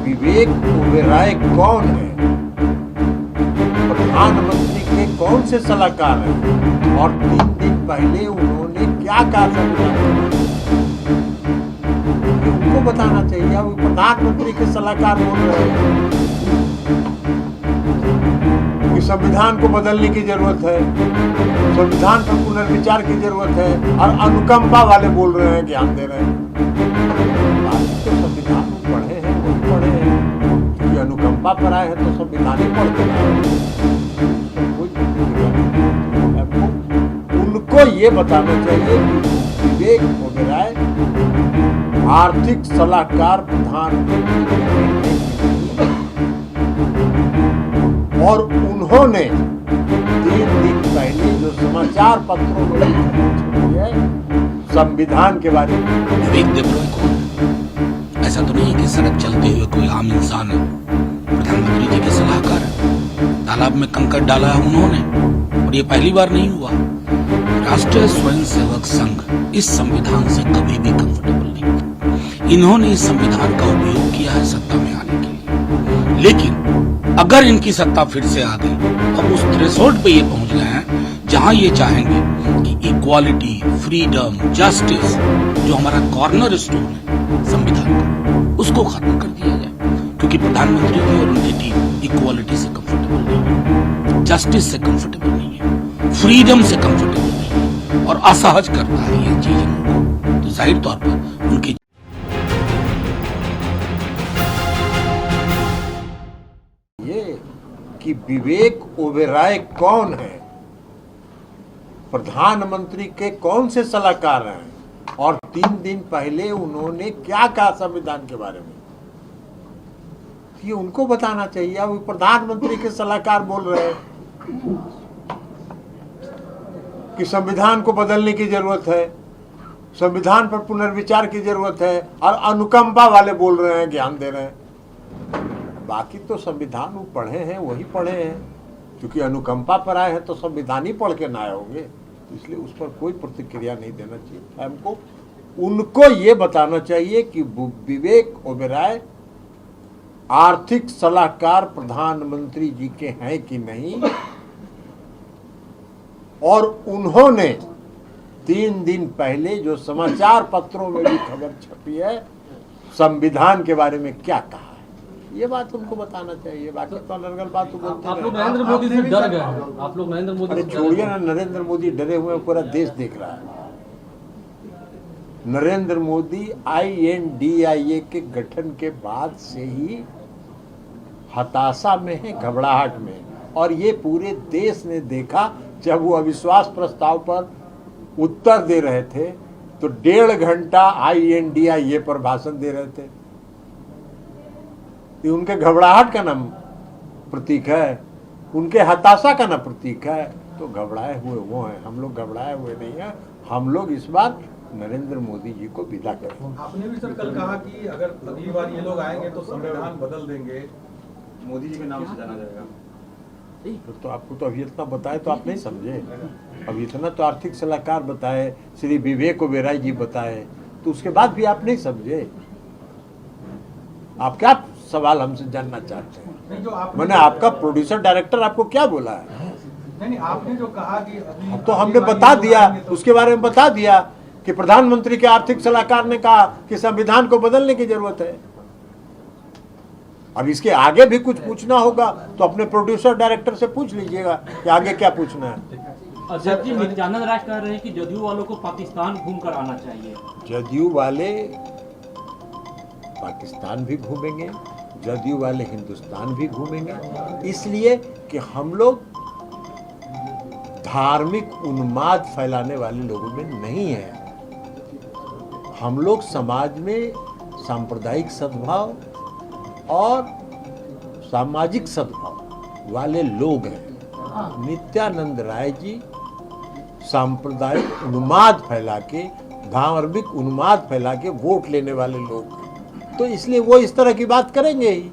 विवेक ओबेरॉय कौन है, प्रधानमंत्री के कौन से सलाहकार हैं, और 3 दिन पहले उन्होंने क्या कहा संविधान, उनको बताना चाहिए। वो प्रधानमंत्री के सलाहकार बोल रहे हैं कि संविधान को बदलने की जरूरत है, संविधान पर पुनर्विचार की जरूरत है, और अनुकंपा वाले बोल रहे हैं, ज्ञान दे रहे हैं। तो संविधान पढ़े हैं, वही पढ़े हैं कि अनुकंपा पर आए हैं तो संविधान ही पढ़ के आए हैं। उनको ये बताना चाहिए कि विवेक ओबेरॉय आर्थिक सलाहकार प्रधानमंत्री और उन्होंने 3 दिन पहले जो समाचार पत्रों में छपी है संविधान के बारे में। विवेक ओबेरॉय कौन है? ऐसा तो नहीं कि सड़क चलते हुए कोई आम इंसान है, प्रधानमंत्री जी के सलाहकार है। तालाब में कंकड़ डाला है उन्होंने, और ये पहली बार नहीं हुआ। राष्ट्रीय स्वयंसेवक संघ इस संविधान से कभी भी कंफर्टेबल नहीं था। इन्होंने इस संविधान का उपयोग किया है सत्ता में आने के लिए, लेकिन अगर इनकी सत्ता फिर से आ गई तो उस थ्रेशोल्ड पे ये पहुंच गए हैं जहां ये चाहेंगे कि इक्वालिटी, फ्रीडम, जस्टिस, जो हमारा कॉर्नर स्टोन है संविधान का, उसको खत्म कर दिया जाए। क्योंकि प्रधानमंत्री जी और उनकी टीम इक्वालिटी से कंफर्टेबल नहीं है, जस्टिस से कंफर्टेबल नहीं है, फ्रीडम से कंफर्टेबल नहीं है, और असहज करता है ये चीज उनको। तो जाहिर तौर पर उनकी कि विवेक ओबेरॉय कौन है, प्रधानमंत्री के कौन से सलाहकार हैं, और 3 दिन पहले उन्होंने क्या कहा संविधान के बारे में, ये उनको बताना चाहिए। वो प्रधानमंत्री के सलाहकार बोल रहे हैं कि संविधान को बदलने की जरूरत है, संविधान पर पुनर्विचार की जरूरत है, और अनुकंपा वाले बोल रहे हैं, ज्ञान दे रहे हैं। बाकी तो संविधान वो पढ़े हैं, वही पढ़े हैं, क्योंकि अनुकंपा पर आए हैं तो संविधान ही पढ़ के ना आए होंगे, इसलिए उस पर कोई प्रतिक्रिया नहीं देना चाहिए हमको। उनको ये बताना चाहिए कि विवेक ओबेरॉय आर्थिक सलाहकार प्रधानमंत्री जी के हैं कि नहीं, और उन्होंने 3 दिन पहले जो समाचार पत्रों में भी खबर छपी है संविधान के बारे में क्या कहा, ये बात उनको बताना चाहिए। बाकी तो अलग बात तो बोलते हैं। आप लोग नरेंद्र मोदी से डर गए हैं, आप लोग नरेंद्र मोदी से छोड़िए ना, नरेंद्र मोदी डरे हुए हैं, पूरा देश देख रहा है। नरेंद्र मोदी INDIA के गठन के बाद से ही हताशा में है, घबराहट में, और ये पूरे देश ने देखा। जब वो अविश्वास प्रस्ताव पर उत्तर दे रहे थे तो 1.5 घंटा INDIA पर भाषण दे रहे थे। ये उनके घबराहट का नाम प्रतीक है, उनके हताशा का ना प्रतीक है। तो घबराए हुए वो हैं, हम लोग घबराए हुए नहीं हैं। हम लोग इस बार नरेंद्र मोदी जी को विदा करें। आपने भी सर कल कहा कि अगर अगली बार ये लोग आएंगे तो संविधान बदल देंगे, मोदी जी के नाम से जाना जाएगा। तो आपको तो अभी इतना बताए तो आप नहीं समझे। अभी इतना तो आर्थिक सलाहकार बताए, श्री विवेक ओबेरॉय जी बताए, तो उसके बाद भी आप नहीं समझे। आप क्या सवाल हमसे जानना चाहते हैं? मैंने आपका प्रोड्यूसर डायरेक्टर आपको क्या बोला है? नहीं, आपने जो कहा कि अब तो हमने बता दिया, उसके बारे में बता दिया कि प्रधानमंत्री के आर्थिक सलाहकार ने कहा कि संविधान को बदलने की जरूरत है। अब इसके आगे भी कुछ पूछना होगा तो अपने प्रोड्यूसर डायरेक्टर से पूछ लीजिएगा कि आगे क्या पूछना है। अध्यक्ष जी, नित्यानंद राय कह रहे हैं कि जदयू वालों को पाकिस्तान घूम कर आना चाहिए। जदयू वाले पाकिस्तान भी घूमेंगे, जदयू वाले हिंदुस्तान भी घूमेंगे, इसलिए कि हम लोग धार्मिक उन्माद फैलाने वाले लोगों में नहीं है। हम लोग समाज में सांप्रदायिक सद्भाव और सामाजिक सद्भाव वाले लोग हैं। नित्यानंद राय जी सांप्रदायिक उन्माद फैला के, धार्मिक उन्माद फैला के वोट लेने वाले लोग हैं, तो इसलिए वो इस तरह की बात करेंगे ही।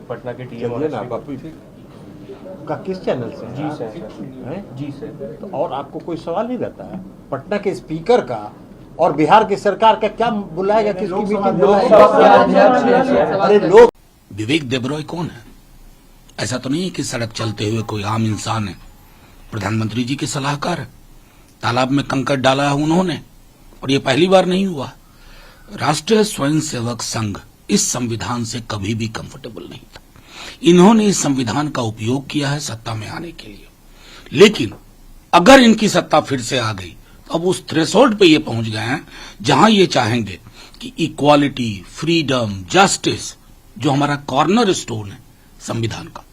पटना के टीएम ना बापू का किस चैनल से? जी से हैं? जी से। तो और आपको कोई सवाल नहीं रहता है? पटना के स्पीकर का और बिहार की सरकार का क्या बुलाएगा, किसकी मीटिंग बुलाएगा? अरे लोग विवेक देबरॉय कौन है? ऐसा तो नहीं है कि सड़क चलते हुए कोई आम इंसान है। प्रधानमंत्री जी के सलाहकार है। तालाब में कंकड़ डाला है उन्होंने, और ये पहली बार नहीं हुआ। राष्ट्रीय स्वयंसेवक संघ इस संविधान से कभी भी कंफर्टेबल नहीं था। इन्होंने इस संविधान का उपयोग किया है सत्ता में आने के लिए, लेकिन अगर इनकी सत्ता फिर से आ गई तो अब उस थ्रेशोल्ड पे ये पहुंच गए हैं जहां ये चाहेंगे कि इक्वालिटी, फ्रीडम, जस्टिस, जो हमारा कॉर्नर स्टोन है संविधान का,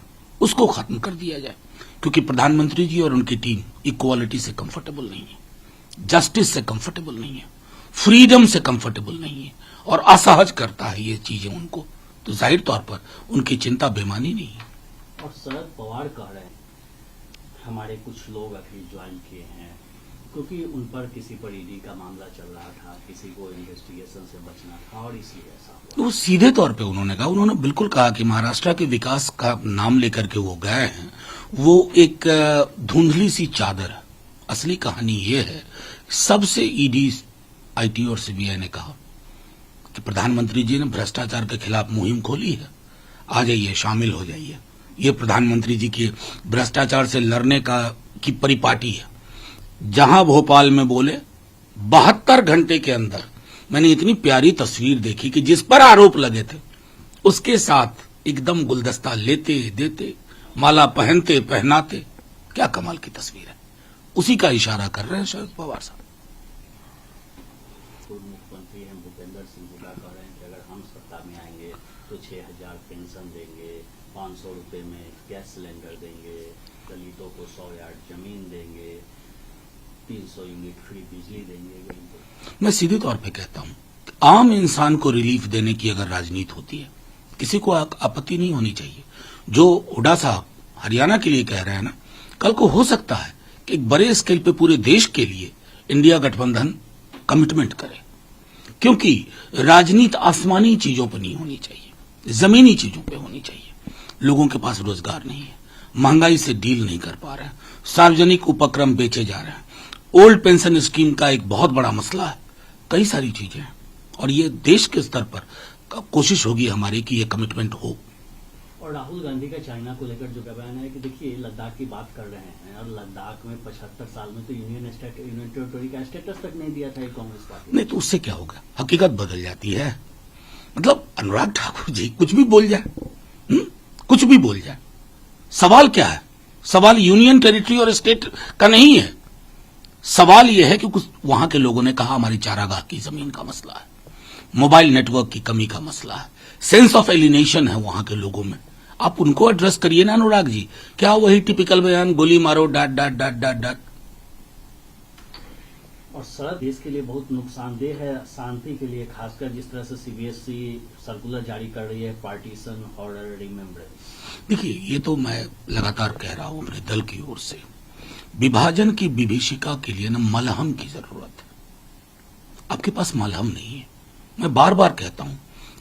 उसको खत्म कर दिया जाए। क्योंकि प्रधानमंत्री जी और उनकी टीम इक्वालिटी से कंफर्टेबल नहीं है, जस्टिस से कंफर्टेबल नहीं है, फ्रीडम से कंफर्टेबल नहीं है, और असहज करता है ये चीजें उनको। तो जाहिर तौर पर उनकी चिंता बेमानी नहीं है। और शरद पवार कह रहे हैं हमारे कुछ लोग अभी ज्वाइन किए हैं क्योंकि उन पर किसी पर ईडी का मामला चल रहा था, किसी को इन्वेस्टिगेशन से बचना था, और इसलिए ऐसा हुआ। वो सीधे तौर पे उन्होंने बिल्कुल कहा कि महाराष्ट्र के विकास का नाम लेकर के वो गए हैं, वो एक धुंधली सी चादर है। असली कहानी ये है, सबसे ईडी, आईटी और सीबीआई ने कहा कि प्रधानमंत्री जी ने भ्रष्टाचार के खिलाफ मुहिम खोली है, आ जाइए, शामिल हो जाइए। ये प्रधानमंत्री जी के भ्रष्टाचार से लड़ने की परिपाटी है। जहां भोपाल में बोले 72 घंटे के अंदर मैंने इतनी प्यारी तस्वीर देखी कि जिस पर आरोप लगे थे उसके साथ एकदम गुलदस्ता लेते देते, माला पहनते पहनाते, क्या कमाल की तस्वीर है। उसी का इशारा कर रहे हैं शरद पवार साहब। पूर्व मुख्यमंत्री हैं भूपेंद्र सिंह हुड्डा कह रहे हैं कि अगर हम सत्ता में आएंगे तो 6,000 पेंशन देंगे, 500 रुपए में गैस सिलेंडर देंगे, दलितों को 100 यार्ड जमीन देंगे, 300 यूनिट फ्री बिजली देंगे। मैं सीधे तौर पे कहता हूं, आम इंसान को रिलीफ देने की अगर राजनीति होती है, किसी को आपत्ति नहीं होनी चाहिए। जो हुड्डा साहब हरियाणा के लिए कह रहे हैं ना, कल को हो सकता है कि एक बड़े स्केल पे पूरे देश के लिए इंडिया गठबंधन कमिटमेंट करे। क्योंकि राजनीति आसमानी चीजों पर नहीं होनी चाहिए, जमीनी चीजों पे होनी चाहिए। लोगों के पास रोजगार नहीं है, महंगाई से डील नहीं कर पा रहे हैं, सार्वजनिक उपक्रम बेचे जा रहे हैं, ओल्ड पेंशन स्कीम का एक बहुत बड़ा मसला है, कई सारी चीजें हैं। और ये देश के स्तर पर कोशिश होगी हमारी कि ये कमिटमेंट हो। और राहुल गांधी का चाइना को लेकर जो बयान है कि देखिए लद्दाख की बात कर रहे हैं, और लद्दाख में 75 साल में तो यूनियन टेरिटरी का स्टेटस तक नहीं दिया था कांग्रेस पार्टी। नहीं तो उससे क्या होगा, हकीकत बदल जाती है। मतलब अनुराग ठाकुर जी कुछ भी बोल जाए, कुछ भी बोल जाए, सवाल क्या है? सवाल यूनियन टेरिटरी और स्टेट का नहीं है। सवाल यह है कि कुछ वहां के लोगों ने कहा हमारी चारागाह की जमीन का मसला है, मोबाइल नेटवर्क की कमी का मसला है, सेंस ऑफ एलिनेशन है वहां के लोगों में। आप उनको एड्रेस करिए ना अनुराग जी। क्या वही टिपिकल बयान, गोली मारो, dot dot dot dot dot. और शरद देश के लिए बहुत नुकसानदेह है, शांति के लिए, खासकर जिस तरह से सीबीएसई सर्कुलर जारी कर रही है, पार्टीशन और रिमेम्बरेंस। देखिए, ये तो मैं लगातार कह रहा हूं अपने दल की ओर से, विभाजन की विभीषिका के लिए ना मलहम की जरूरत है। आपके पास मलहम नहीं है। मैं बार बार कहता हूं,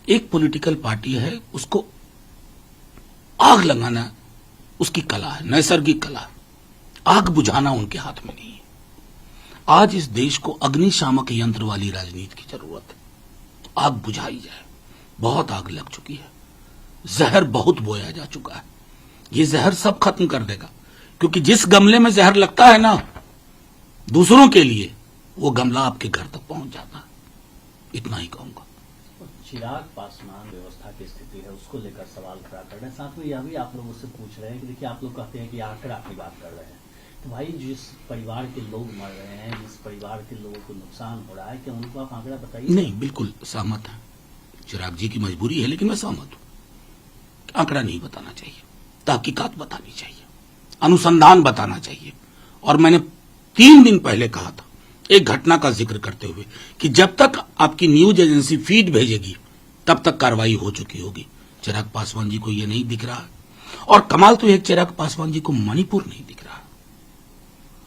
एक पॉलिटिकल पार्टी है, उसको आग लगाना उसकी कला है, नैसर्गिक कला। आग बुझाना उनके हाथ में नहीं है। आज इस देश को अग्निशामक यंत्र वाली राजनीति की जरूरत है। आग बुझाई जाए। बहुत आग लग चुकी है, जहर बहुत बोया जा चुका है। ये जहर सब खत्म कर देगा, क्योंकि जिस गमले में जहर लगता है ना दूसरों के लिए, वो गमला आपके घर तक पहुंच जाता है। इतना ही कहूंगा। चिराग पासवान व्यवस्था की स्थिति है, उसको लेकर सवाल खड़ा कर रहे हैं। साथ में यह भी आप लोगों से पूछ रहे हैं कि देखिए, आप लोग कहते हैं कि आंकड़ा की बात कर रहे हैं, तो भाई जिस परिवार के लोग मर रहे हैं, जिस परिवार के लोगों को नुकसान हो रहा है, क्या उनको आप आंकड़ा बताइए। नहीं, बिल्कुल सहमत है। चिराग जी की मजबूरी है, लेकिन मैं सहमत हूं। आंकड़ा नहीं बताना चाहिए, तहकीकात बतानी चाहिए, अनुसंधान बताना चाहिए। और मैंने 3 दिन पहले कहा था एक घटना का जिक्र करते हुए कि जब तक आपकी न्यूज एजेंसी फीड भेजेगी तब तक कार्रवाई हो चुकी होगी। चिराग पासवान जी को यह नहीं दिख रहा है। और कमाल तो एक, चिराग पासवान जी को मणिपुर नहीं दिख रहा।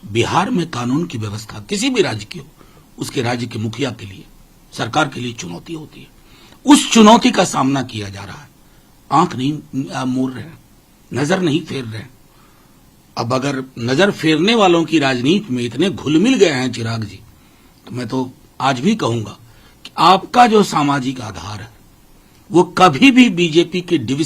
बिहार में कानून की व्यवस्था किसी भी राज्य की हो, उसके राज्य के मुखिया के लिए, सरकार के लिए चुनौती होती है। उस चुनौती का सामना किया जा रहा है। आंख नहीं मोड़ रहे हैं, नजर नहीं फेर रहे हैं। अब अगर नजर फेरने वालों की राजनीति में इतने घुल मिल गए हैं चिराग जी, तो मैं तो आज भी कहूंगा कि आपका जो सामाजिक आधार है वो कभी भी बीजेपी के